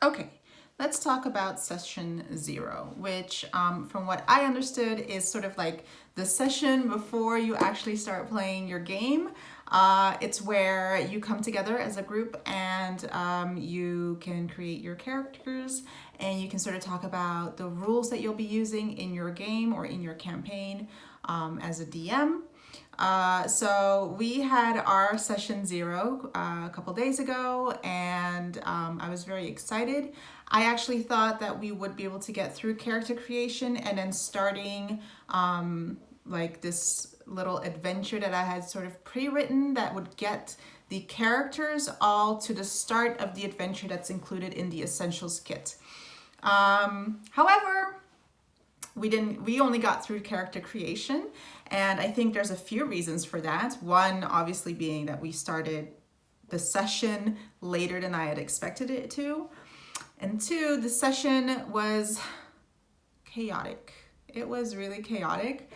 Okay, let's talk about session 0, which from what I understood is sort of like the session before you actually start playing your game. It's where you come together as a group and you can create your characters and you can sort of talk about the rules that you'll be using in your game or in your campaign as a DM. So we had our session 0 a couple days ago, and I was very excited. I actually thought that we would be able to get through character creation and then starting like this little adventure that I had sort of pre-written that would get the characters all to the start of the adventure that's included in the Essentials Kit. However, we only got through character creation, and I think there's a few reasons for that. One, obviously, being that we started the session later than I had expected it to. And two, the session was chaotic. It was really chaotic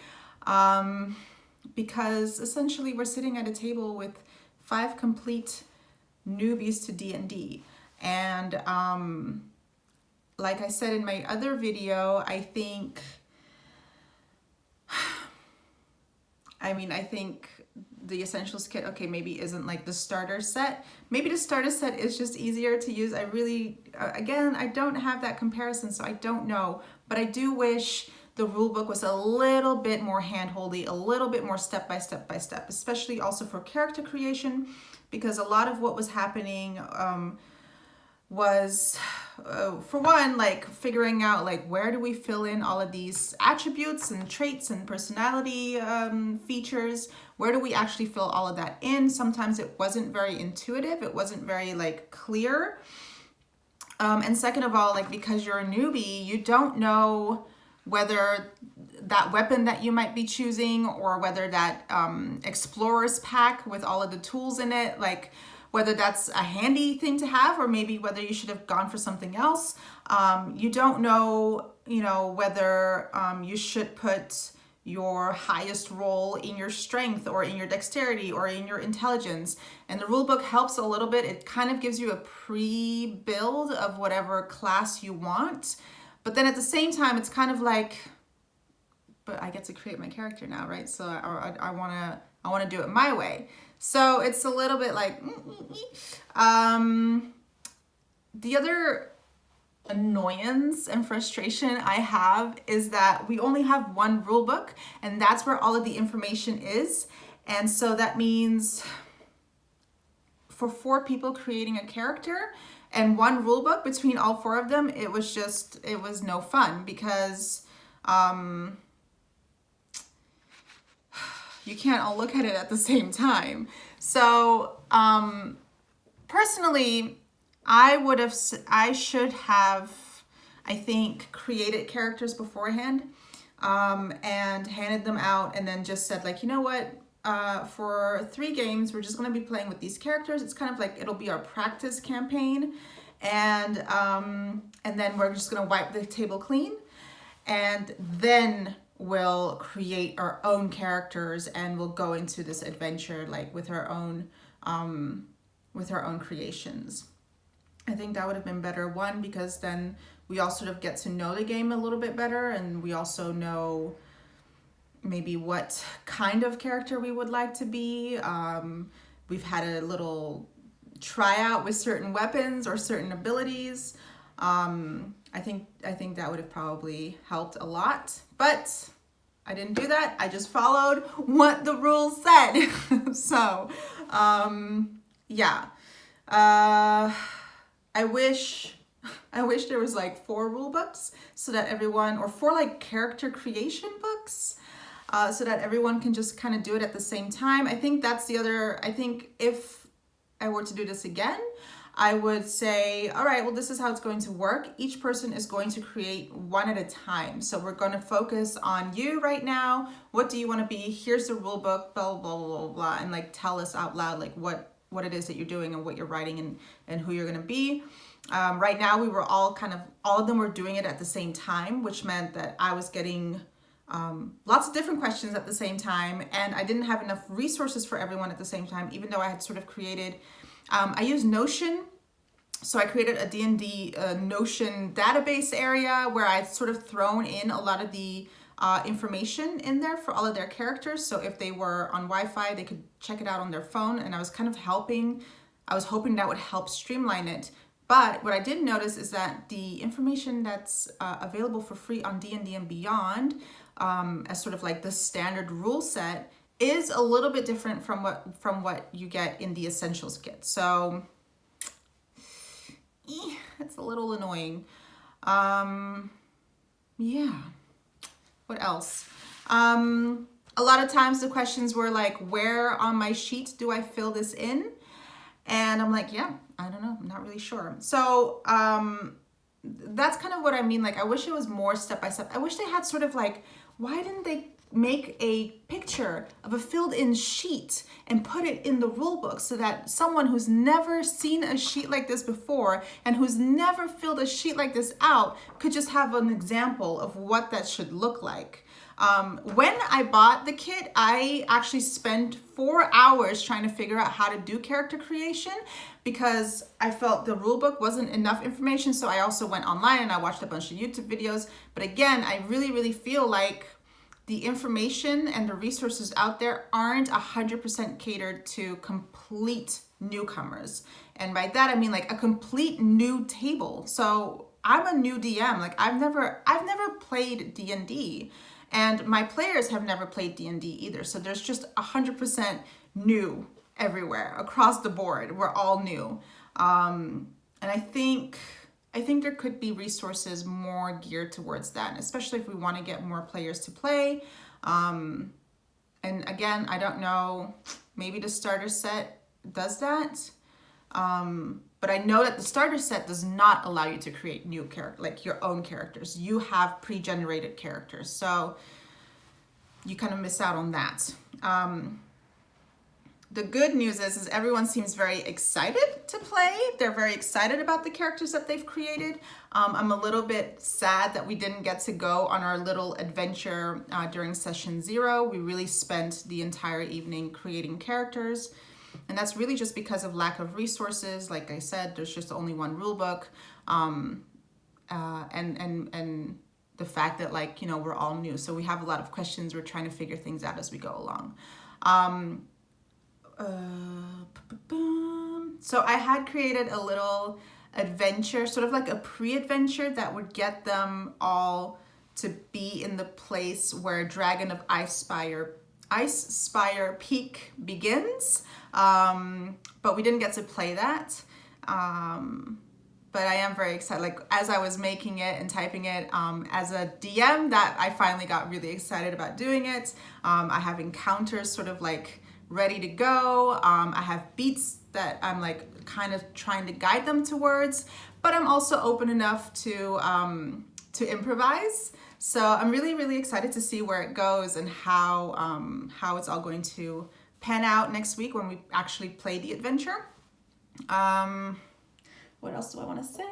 because essentially we're sitting at a table with 5 complete newbies to D&D. And like I said in my other video, I think the Essentials Kit, okay, maybe isn't like the starter set. Maybe the starter set is just easier to use. I really, again, I don't have that comparison, so I don't know. But I do wish the rule book was a little bit more hand-holdy, a little bit more step by step, especially also for character creation, because a lot of what was happening was for one, like figuring out like where do we fill in all of these attributes and traits and personality features. Where do we actually fill all of that in? Sometimes it wasn't very intuitive. It wasn't very like clear. And second of all, like because you're a newbie, you don't know whether that weapon that you might be choosing or whether that explorer's pack with all of the tools in it, like whether that's a handy thing to have or maybe whether you should have gone for something else. You don't know, whether you should put your highest roll in your strength or in your dexterity or in your intelligence. And the rulebook helps a little bit. It kind of gives you a pre-build of whatever class you want. But then at the same time, it's kind of like, but I get to create my character now, right? So I want to do it my way. So it's a little bit like, the other annoyance and frustration I have is that we only have one rule book and that's where all of the information is. And so that means for 4 people creating a character and one rule book between all 4 of them, it was no fun because you can't all look at it at the same time. So personally, I should have, I think, created characters beforehand and handed them out and then just said like, you know what, for 3 games, we're just going to be playing with these characters. It's kind of like, it'll be our practice campaign. And then we're just going to wipe the table clean. And then we'll create our own characters and we'll go into this adventure like with our own creations. I think that would have been better. One, because then we all sort of get to know the game a little bit better and we also know maybe what kind of character we would like to be. We've had a little tryout with certain weapons or certain abilities. I think that would have probably helped a lot, but I didn't do that. I just followed what the rules said. So, yeah. I wish there was like 4 rule books so that everyone, or 4 like character creation books, so that everyone can just kind of do it at the same time. I think that's the other, I think if I were to do this again, I would say, all right, well, this is how it's going to work. Each person is going to create one at a time. So we're going to focus on you right now. What do you want to be? Here's the rule book, blah, blah, blah, blah, blah, and like tell us out loud like what it is that you're doing and what you're writing and who you're going to be. Right now, we were all of them were doing it at the same time, which meant that I was getting lots of different questions at the same time, and I didn't have enough resources for everyone at the same time, even though I had sort of created, I use Notion So I created a D&D Notion database area where I've sort of thrown in a lot of the information in there for all of their characters. So if they were on Wi-Fi, they could check it out on their phone. And I was kind of hoping that would help streamline it. But what I did notice is that the information that's available for free on D&D and Beyond, as sort of like the standard rule set, is a little bit different from what you get in the Essentials Kit. So it's a little annoying. Yeah. What else? A lot of times the questions were like, where on my sheet do I fill this in? And I'm like, yeah, I don't know. I'm not really sure. So that's kind of what I mean. Like, I wish it was more step by step. I wish they had sort of like, why didn't they make a picture of a filled in sheet and put it in the rule book so that someone who's never seen a sheet like this before and who's never filled a sheet like this out could just have an example of what that should look like. When I bought the kit, I actually spent 4 hours trying to figure out how to do character creation because I felt the rulebook wasn't enough information. So I also went online and I watched a bunch of YouTube videos. But again, I really feel like the information and the resources out there aren't 100% catered to complete newcomers. And by that, I mean like a complete new table. So I'm a new DM. Like I've never played D&D. And my players have never played D&D either. So there's just 100% new everywhere across the board. We're all new. And I think there could be resources more geared towards that, especially if we want to get more players to play. And again, I don't know, maybe the starter set does that. But I know that the starter set does not allow you to create new characters, like your own characters. You have pre-generated characters. So you kind of miss out on that. The good news is everyone seems very excited to play. They're very excited about the characters that they've created. I'm a little bit sad that we didn't get to go on our little adventure during session 0. We really spent the entire evening creating characters. And that's really just because of lack of resources. Like I said, there's just only one rule book. And the fact that, like, you know, we're all new. So we have a lot of questions. We're trying to figure things out as we go along. So I had created a little adventure, sort of like a pre-adventure that would get them all to be in the place where Dragon of Icespire Peak begins. But we didn't get to play that. But I am very excited. Like as I was making it and typing it, as a DM, that I finally got really excited about doing it. I have encounters sort of like ready to go. I have beats that I'm like kind of trying to guide them towards, but I'm also open enough to improvise. So I'm really excited to see where it goes and how it's all going to pan out next week when we actually play the adventure. What else do I want to say?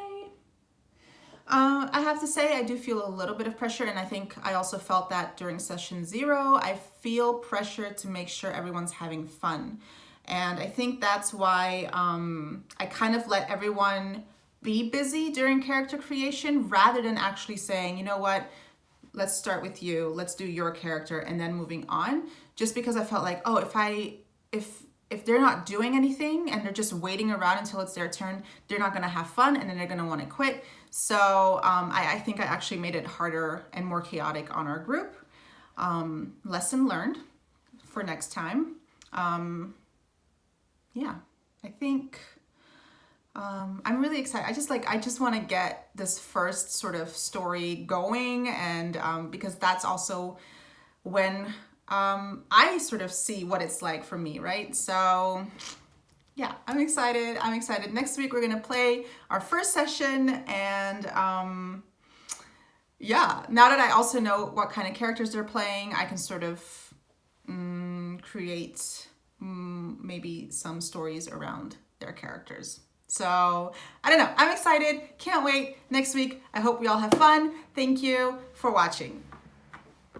I have to say I do feel a little bit of pressure, and I think I also felt that during session 0. I feel pressure to make sure everyone's having fun. And I think that's why I kind of let everyone be busy during character creation rather than actually saying, you know what, let's start with you, let's do your character, and then moving on. Just because I felt like, oh, if they're not doing anything and they're just waiting around until it's their turn, they're not gonna have fun and then they're gonna wanna quit. So I think I actually made it harder and more chaotic on our group. Lesson learned for next time. Yeah, I think I'm really excited. I just want to get this first sort of story going, and because that's also when I sort of see what it's like for me, right? So yeah, I'm excited. Next week we're gonna play our first session, and yeah, now that I also know what kind of characters they're playing, I can sort of create maybe some stories around their characters. So I don't know, I'm excited, can't wait. Next week, I hope we all have fun. Thank you for watching.